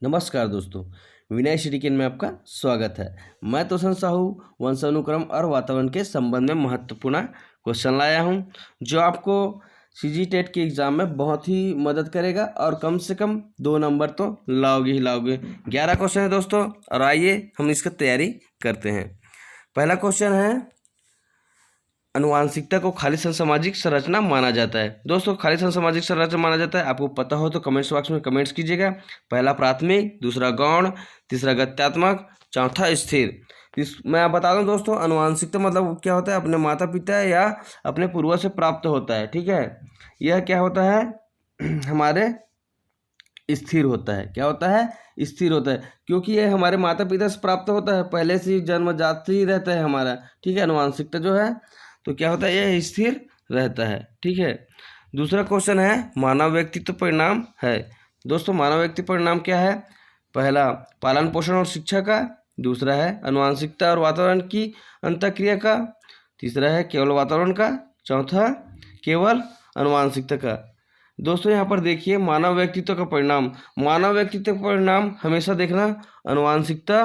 नमस्कार दोस्तों, विनय श्रीकिन में आपका स्वागत है। मैं तोषण साहू वंशानुक्रम और वातावरण के संबंध में महत्वपूर्ण क्वेश्चन लाया हूं, जो आपको सीजी टेट के एग्ज़ाम में बहुत ही मदद करेगा और कम से कम 2 नंबर तो लाओगे ही लाओगे। 11 क्वेश्चन है दोस्तों, और आइए हम इसकी तैयारी करते हैं। पहला क्वेश्चन है, अनुवांशिकता को खाली सामाजिक संरचना माना जाता है। दोस्तों, खाली सामाजिक संरचना माना जाता है, आपको पता हो तो कमेंट्स बॉक्स में कमेंट्स कीजिएगा। पहला प्राथमिक, दूसरा गौण, तीसरा गत्यात्मक, चौथा स्थिर। मैं आप बता दूं दोस्तों, अनुवांशिकता मतलब क्या होता है, अपने माता पिता या अपने पूर्वज से प्राप्त होता है। ठीक है, यह क्या होता है हमारे स्थिर होता है। क्या होता है? स्थिर होता है, क्योंकि ये हमारे माता पिता से प्राप्त होता है, पहले से ही जन्मजात से ही रहता है हमारा। ठीक है, अनुवांशिकता जो है तो क्या होता है, यह स्थिर रहता है। ठीक है, दूसरा क्वेश्चन है, मानव व्यक्तित्व परिणाम है। दोस्तों, मानव व्यक्तित्व परिणाम क्या है? पहला पालन पोषण और शिक्षा का, दूसरा है अनुवांशिकता और वातावरण की अंतःक्रिया का, तीसरा है केवल वातावरण का, चौथा केवल अनुवांशिकता का। दोस्तों, यहाँ पर देखिए, मानव व्यक्तित्व का परिणाम, मानव व्यक्तित्व का परिणाम हमेशा देखना अनुवांशिकता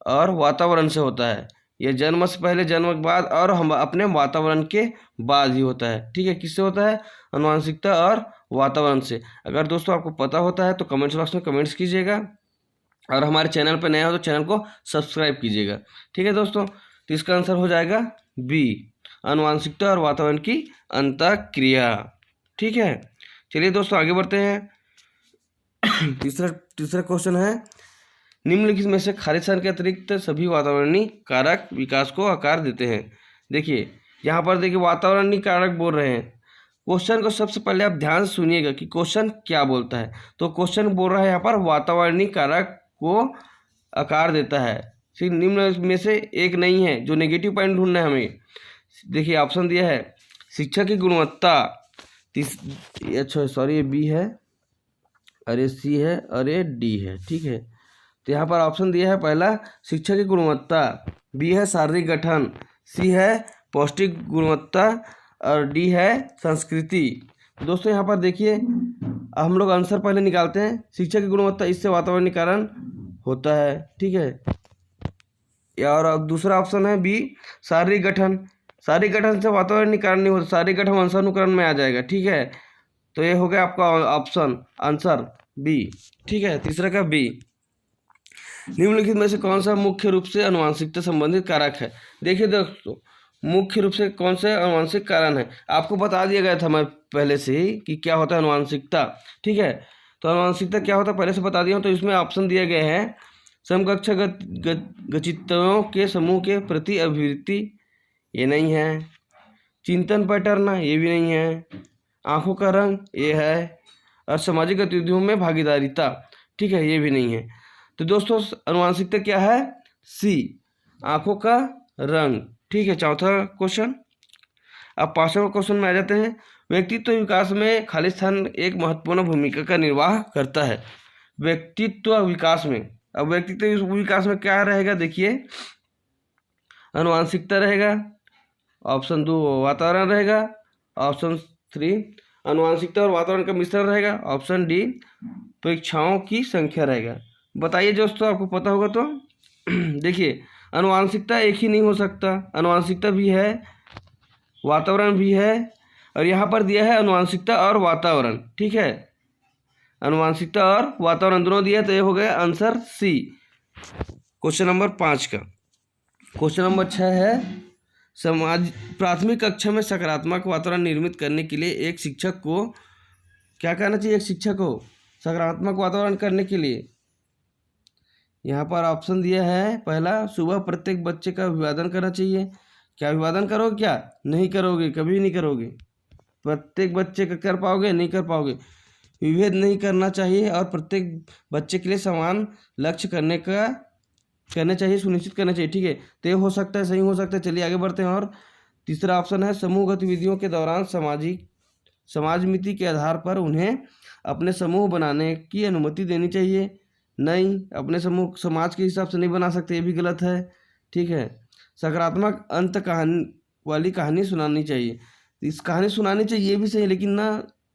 और वातावरण से होता है। यह जन्म से पहले, जन्म के बाद और हम अपने वातावरण के बाद ही होता है। ठीक है, किससे होता है? अनुवांशिकता और वातावरण से। अगर दोस्तों आपको पता होता है तो कमेंट्स बॉक्स में कमेंट्स कीजिएगा, और हमारे चैनल पर नया हो तो चैनल को सब्सक्राइब कीजिएगा। ठीक है दोस्तों, तो इसका आंसर हो जाएगा बी, अनुवांशिकता और वातावरण की अंतःक्रिया। ठीक है, चलिए दोस्तों आगे बढ़ते हैं। तीसरा क्वेश्चन है, निम्नलिखित में से खालिस्तान के अतिरिक्त सभी वातावरणीय कारक विकास को आकार देते हैं। देखिए, यहाँ पर देखिए वातावरणीय कारक बोल रहे हैं। क्वेश्चन को सबसे पहले आप ध्यान से सुनिएगा कि क्वेश्चन क्या बोलता है। तो क्वेश्चन बोल रहा है यहाँ पर वातावरणीय कारक को आकार देता है। ठीक, निम्न में से एक नहीं है, जो नेगेटिव पॉइंट ढूंढना है हमें। देखिए ऑप्शन दिया है, शिक्षा की गुणवत्ता, अच्छा सॉरी ये बी है, अरे सी है, अरे डी है। ठीक है, तो यहाँ पर ऑप्शन दिया है, पहला शिक्षा की गुणवत्ता, बी है शारीरिक गठन, सी है पौष्टिक गुणवत्ता, और डी है संस्कृति। दोस्तों यहाँ पर देखिए, हम लोग आंसर पहले निकालते हैं। शिक्षा की गुणवत्ता, इससे वातावरणीय कारण होता है। ठीक है, और अब दूसरा ऑप्शन है बी, शारीरिक गठन, शारीरिक गठन से वातावरणीय कारण नहीं होता, शारीरिक गठन वंशानुकरण में आ जाएगा। ठीक है, तो ये हो गया आपका ऑप्शन आंसर बी। ठीक है, तीसरा का बी, निम्नलिखित में से कौन सा मुख्य रूप से अनुवांशिकता संबंधित कारक है। देखिए दोस्तों, मुख्य रूप से कौन से अनुवांशिक कारण है, आपको बता दिया गया था मैं पहले से ही कि क्या होता है अनुवांशिकता। ठीक है, तो अनुवांशिकता क्या होता है पहले से बता दिया हूँ। तो इसमें ऑप्शन दिए गए हैं, समकक्षागत गतित्वों के समूह के प्रति अभिवृत्ति, ये नहीं है। चिंतन पैटर्न, ये भी नहीं है। आंखों का रंग, ये है। और सामाजिक गतिविधियों में भागीदारिता, ठीक है, ये भी नहीं है। तो दोस्तों अनुवांशिकता क्या है? सी, आंखों का रंग। ठीक है, चौथा क्वेश्चन। अब पांचवा क्वेश्चन में आ जाते हैं, व्यक्तित्व विकास में खालिस्तान एक महत्वपूर्ण भूमिका का निर्वाह करता है। व्यक्तित्व विकास में, अब व्यक्तित्व विकास में क्या रहेगा, देखिए अनुवांशिकता रहेगा, ऑप्शन 2 वातावरण रहेगा, ऑप्शन 3 अनुवांशिकता और वातावरण का मिश्रण रहेगा, ऑप्शन डी परीक्षाओं की संख्या रहेगा। बताइए दोस्तों, आपको पता होगा तो। देखिए, अनुवांशिकता एक ही नहीं हो सकता, अनुवांशिकता भी है, वातावरण भी है, और यहाँ पर दिया है अनुवांशिकता और वातावरण। ठीक है, अनुवांशिकता और वातावरण दोनों दिया है, तो ये हो गया आंसर सी, क्वेश्चन नंबर 5 का। क्वेश्चन नंबर 6 है, समाज प्राथमिक कक्षा में सकारात्मक वातावरण निर्मित करने के लिए एक शिक्षक को क्या करना चाहिए? एक शिक्षक को सकारात्मक वातावरण करने के लिए यहाँ पर ऑप्शन दिया है, पहला सुबह प्रत्येक बच्चे का अभिवादन करना चाहिए। क्या अभिवादन करोगे? क्या नहीं करोगे? कभी नहीं करोगे। प्रत्येक बच्चे का कर पाओगे? नहीं कर पाओगे। विभेद नहीं करना चाहिए, और प्रत्येक बच्चे के लिए समान लक्ष्य करना चाहिए, सुनिश्चित करना चाहिए। ठीक है, तो ये हो सकता है, सही हो सकता है। चलिए आगे बढ़ते हैं। और तीसरा ऑप्शन है, समूह गतिविधियों के दौरान समाजमिति के आधार पर उन्हें अपने समूह बनाने की अनुमति देनी चाहिए। नहीं, अपने समूह समाज के हिसाब से नहीं बना सकते, ये भी गलत है। ठीक है, सकारात्मक अंत कहानी वाली कहानी सुनानी चाहिए, इस कहानी सुनानी चाहिए, ये भी सही, लेकिन ना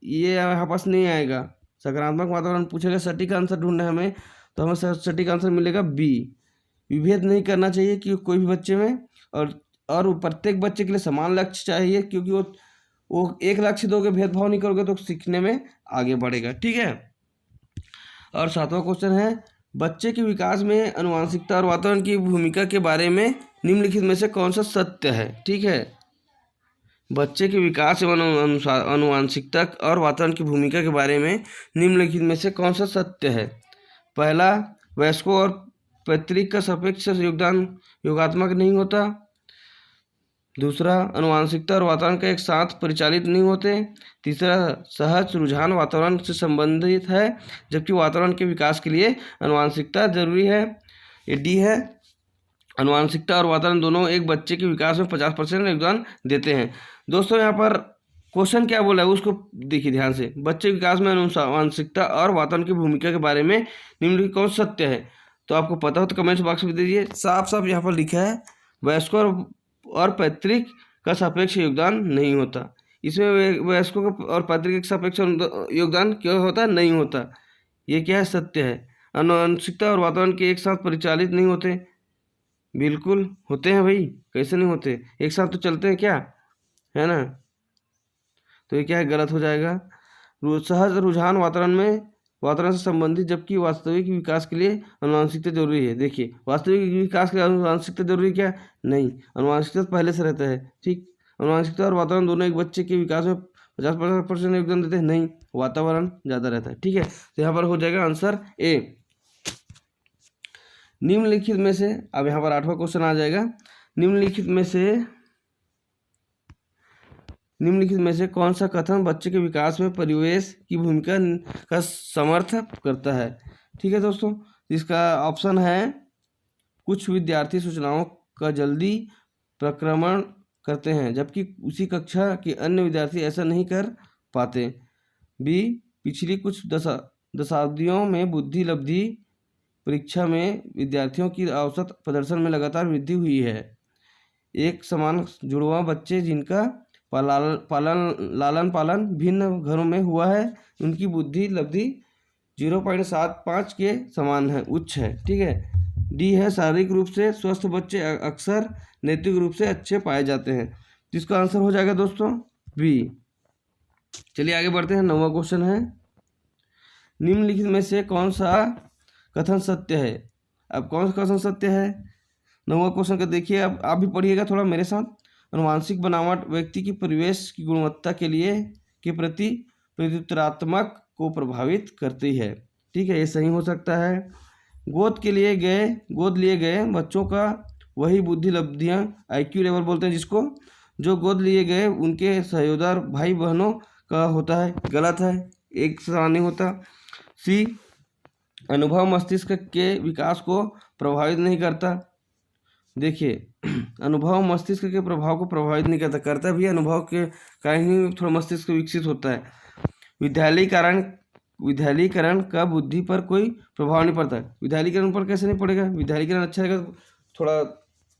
ये यहाँ पास नहीं आएगा। सकारात्मक वातावरण पूछेगा, सटीक आंसर ढूंढना है हमें, तो हमें सटीक आंसर मिलेगा बी। विभेद नहीं करना चाहिए कि कोई भी बच्चे में, और प्रत्येक बच्चे के लिए समान लक्ष्य चाहिए, क्योंकि वो एक लक्ष्य दोगे, भेदभाव नहीं करोगे तो सीखने में आगे बढ़ेगा। ठीक है। और 7वां क्वेश्चन है, बच्चे के विकास में आनुवंशिकता और वातावरण की भूमिका के बारे में निम्नलिखित में से कौन सा सत्य है। ठीक है। बच्चे के विकास एवं आनुवंशिकता और वातावरण की भूमिका के बारे में निम्नलिखित में से कौन सा सत्य है। पहला, वयस्कों और पैतृक का सापेक्ष योगदान योगात्मक नहीं होता। दूसरा, आनुवंशिकता और वातावरण का एक साथ परिचालित नहीं होते। तीसरा, सहज रुझान वातावरण से संबंधित है, जबकि वातावरण के विकास के लिए आनुवंशिकता जरूरी है। ये डी है, आनुवंशिकता और वातावरण दोनों एक बच्चे के विकास में 50% योगदान देते हैं। दोस्तों यहाँ पर क्वेश्चन क्या बोला है उसको देखिए ध्यान से। बच्चे के विकास में आनुवंशिकता और वातावरण की भूमिका के बारे में निम्नलिखित कौन सत्य है। तो आपको पता हो तो कमेंट बॉक्स में दीजिए। साफ साफ यहाँ पर लिखा है, वयस्कों और पैतृक का सापेक्ष योगदान नहीं होता। इसमें वयस्कों का और पैतृक का सापेक्ष योगदान क्यों होता है, नहीं होता। ये क्या है, सत्य है। आनुवंशिकता और वातावरण के एक साथ परिचालित नहीं होते, बिल्कुल होते हैं भाई, कैसे नहीं होते, एक साथ तो चलते हैं क्या, है ना। तो ये क्या है, गलत हो जाएगा। सहज रुझान वातावरण से संबंधित, जबकि वास्तविक विकास के लिए आनुवंशिकता जरूरी है। देखिए, वास्तविक विकास के लिए आनुवंशिकता जरूरी क्या, नहीं, आनुवंशिकता पहले से रहता है। ठीक, आनुवंशिकता और वातावरण दोनों एक बच्चे के विकास में 50% योगदान देते हैं, नहीं, वातावरण ज़्यादा रहता है। ठीक है, तो यहाँ पर हो जाएगा आंसर ए। निम्नलिखित में से, अब यहाँ पर 8वां क्वेश्चन आ जाएगा, निम्नलिखित में से कौन सा कथन बच्चे के विकास में परिवेश की भूमिका का समर्थन करता है। ठीक है दोस्तों, इसका ऑप्शन है, कुछ विद्यार्थी सूचनाओं का जल्दी प्रक्रमण करते हैं, जबकि उसी कक्षा के अन्य विद्यार्थी ऐसा नहीं कर पाते। बी, पिछली कुछ दशाब्दियों में बुद्धि लब्धि परीक्षा में विद्यार्थियों की औसत प्रदर्शन में लगातार वृद्धि हुई है। एक समान जुड़वा बच्चे जिनका लालन पालन भिन्न घरों में हुआ है, उनकी बुद्धि लब्धि 0.75 के समान है, उच्च है। ठीक है। डी है, शारीरिक रूप से स्वस्थ बच्चे अक्सर नैतिक रूप से अच्छे पाए जाते हैं। जिसका आंसर हो जाएगा दोस्तों बी। चलिए आगे बढ़ते हैं। 9वां क्वेश्चन है, निम्नलिखित में से कौन सा कथन सत्य है। अब कौन सा कथन सत्य है, 9वां क्वेश्चन का देखिए, अब आप भी पढ़िएगा थोड़ा मेरे साथ। आनुवांशिक बनावट व्यक्ति की परिवेश की गुणवत्ता के प्रति प्रत्युत्तरात्मक को प्रभावित करती है। ठीक है, ये सही हो सकता है। गोद लिए गए बच्चों का वही बुद्धि लब्धियाँ, IQ लेवल बोलते हैं जिसको, जो गोद लिए गए उनके सहोदर भाई बहनों का होता है, गलत है, एक समान नहीं होता। सी, अनुभव मस्तिष्क के विकास को प्रभावित नहीं करता। देखिए, अनुभव मस्तिष्क के प्रभाव को प्रभावित नहीं करता भी अनुभव के कारण ही थोड़ा मस्तिष्क विकसित होता है। विद्यालयीकरण का बुद्धि पर कोई प्रभाव नहीं पड़ता। विद्यालयीकरण पर कैसे नहीं पड़ेगा, विद्यालयीकरण अच्छा रहेगा, थोड़ा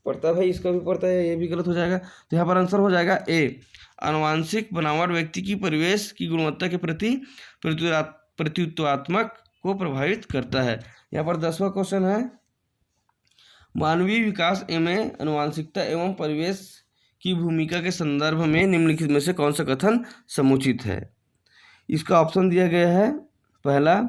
पड़ता है भाई, इसका भी पड़ता है, ये भी गलत हो जाएगा। तो यहाँ पर आंसर हो जाएगा ए, आनुवांशिक बनावट व्यक्ति की परिवेश की गुणवत्ता के प्रति प्रत्युत्तरात्मक को प्रभावित करता है। यहाँ पर 10वां क्वेश्चन है, मानवीय विकास में आनुवांशिकता एवं परिवेश की भूमिका के संदर्भ में निम्नलिखित में से कौन सा कथन समुचित है। इसका ऑप्शन दिया गया है, पहला,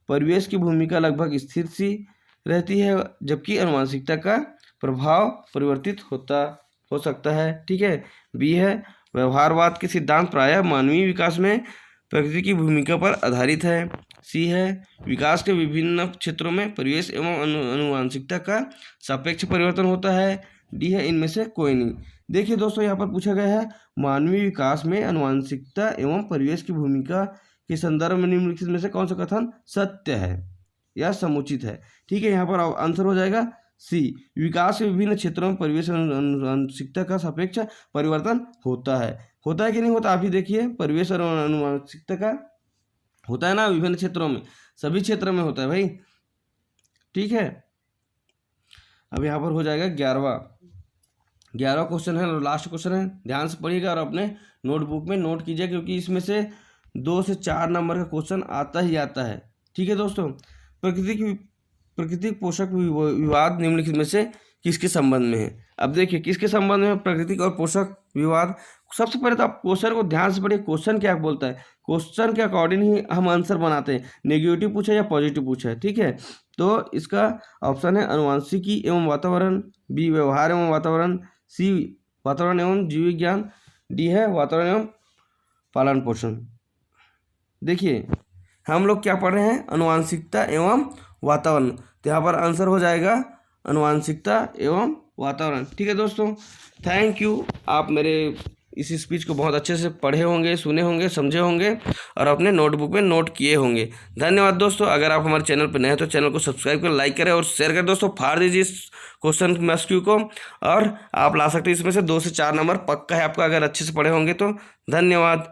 परिवेश की भूमिका लगभग स्थिर सी रहती है, जबकि आनुवांशिकता का प्रभाव परिवर्तित हो सकता है। ठीक है। बी है, व्यवहारवाद के सिद्धांत प्रायः मानवीय विकास में प्रकृति की भूमिका पर आधारित है। सी है, विकास के विभिन्न क्षेत्रों में परिवेश एवं आनुवांशिकता का सापेक्ष परिवर्तन होता है। डी है, इनमें से कोई नहीं। देखिए दोस्तों, यहाँ पर पूछा गया है मानवीय विकास में आनुवांशिकता एवं परिवेश की भूमिका के संदर्भ में निम्नलिखित में से कौन सा कथन सत्य है या समुचित है। ठीक है, यहाँ पर आंसर हो जाएगा सी, विकास के विभिन्न क्षेत्रों में परिवेश आनुवांशिकता का सापेक्ष परिवर्तन होता है कि नहीं होता। आप ही देखिए, परिवेश और आनुवांशिकता का होता है ना विभिन्न क्षेत्रों में, सभी क्षेत्र में होता है भाई। ठीक है, अब यहाँ पर हो जाएगा 11वां क्वेश्चन है, लास्ट क्वेश्चन है, ध्यान से पढ़िएगा और अपने नोटबुक में नोट कीजिए, क्योंकि इसमें से 2 से 4 नंबर का क्वेश्चन आता ही आता है। ठीक है दोस्तों, प्राकृतिक पोषक विवाद निम्नलिखित में से किसके संबंध में है। अब देखिए किसके संबंध में प्राकृतिक और पोषक विवाद। सबसे पहले तो आप क्वेश्चन को ध्यान से पढ़िए, क्वेश्चन क्या बोलता है, क्वेश्चन के अकॉर्डिंग ही हम आंसर बनाते हैं, नेगेटिव पूछा या पॉजिटिव पूछा है, ठीक है। तो इसका ऑप्शन है अनुवांशिकी एवं वातावरण, बी व्यवहार एवं वातावरण, सी वातावरण एवं जीव विज्ञान, डी है वातावरण एवं पालन पोषण। देखिए हम लोग क्या पढ़ रहे हैं, अनुवांशिकता एवं वातावरण, तो यहाँ पर आंसर हो जाएगा अनुवांशिकता एवं वातावरण, ठीक है दोस्तों। थैंक यू, आप मेरे इस स्पीच को बहुत अच्छे से पढ़े होंगे, सुने होंगे, समझे होंगे और अपने नोटबुक में नोट किए होंगे। धन्यवाद दोस्तों। अगर आप हमारे चैनल पर नए हैं तो चैनल को सब्सक्राइब करें, लाइक करें और शेयर करें दोस्तों। फाड़ दीजिए इस क्वेश्चन MCQ को और आप ला सकते हैं इसमें से 2 से 4 नंबर पक्का है आपका, अगर अच्छे से पढ़े होंगे तो। धन्यवाद।